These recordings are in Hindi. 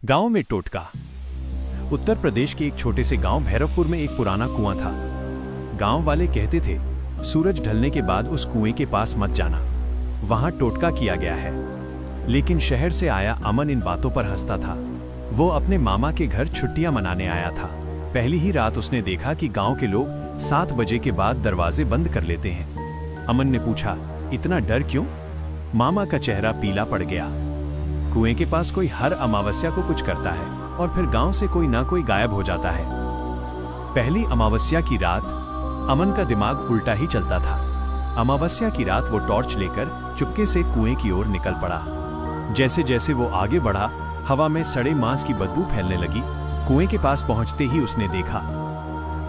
गांव में टोटका। उत्तर प्रदेश के एक छोटे से गांव भैरवपुर में एक पुराना कुआं था। गांव वाले कहते थे, सूरज ढलने के बाद उस कुएं के पास मत जाना, वहां टोटका किया गया है। लेकिन शहर से आया अमन इन बातों पर हंसता था। वो अपने मामा के घर छुट्टियां मनाने आया था। पहली ही रात उसने देखा कि गांव के लोग 7 बजे के बाद दरवाजे बंद कर लेते हैं। अमन ने पूछा, इतना डर क्यों? मामा का चेहरा पीला पड़ गया। कुएं के पास कोई हर अमावस्या को कुछ करता है और फिर गांव से कोई ना कोई गायब हो जाता है। पहली अमावस्या की रात अमन का दिमाग उल्टा ही चलता था। अमावस्या की रात वो टॉर्च लेकर चुपके से कुएं की ओर निकल पड़ा। जैसे जैसे वो आगे बढ़ा, हवा में सड़े मांस की बदबू फैलने लगी। कुएं के पास पहुंचते ही उसने देखा,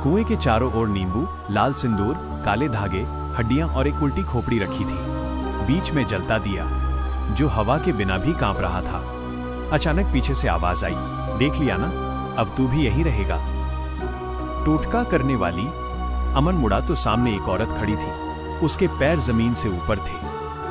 कुएं के चारों ओर नींबू, लाल सिंदूर, काले धागे, हड्डियां और एक उल्टी खोपड़ी रखी थी। बीच में जलता दिया जो हवा के बिना भी कांप रहा था। अचानक पीछे से आवाज आई, देख लिया ना, अब तू भी यहीं रहेगा। टोटका करने वाली। अमन मुड़ा तो सामने एक औरत खड़ी थी। उसके पैर जमीन से ऊपर थे,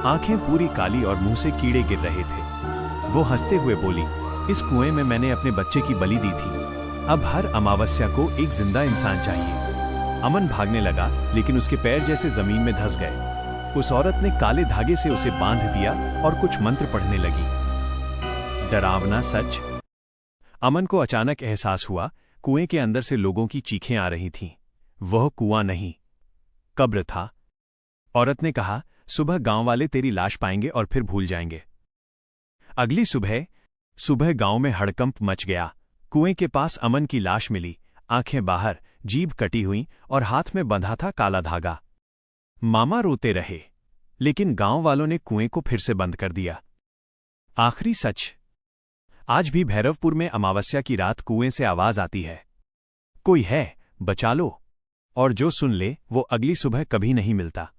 आंखें पूरी काली और मुंह से कीड़े गिर रहे थे। वो हंसते हुए बोली, इस कुएं में मैंने अपने बच्चे की बलि दी थी। अब हर अमावस्या को एक जिंदा इंसान चाहिए। अमन भागने लगा, लेकिन उसके पैर जैसे जमीन में धंस गए। उस औरत ने काले धागे से उसे बांध दिया और कुछ मंत्र पढ़ने लगी। डरावना सच। अमन को अचानक एहसास हुआ, कुएं के अंदर से लोगों की चीखें आ रही थीं। वह कुआं नहीं, कब्र था। औरत ने कहा, सुबह गांव वाले तेरी लाश पाएंगे और फिर भूल जाएंगे। अगली सुबह गांव में हड़कंप मच गया। कुएं के पास अमन की लाश मिली, आंखें बाहर, जीभ कटी हुई और हाथ में बंधा था काला धागा। मामा रोते रहे, लेकिन गांव वालों ने कुएं को फिर से बंद कर दिया। आखिरी सच। आज भी भैरवपुर में अमावस्या की रात कुएं से आवाज आती है, कोई है, बचा लो। और जो सुन ले वो अगली सुबह कभी नहीं मिलता।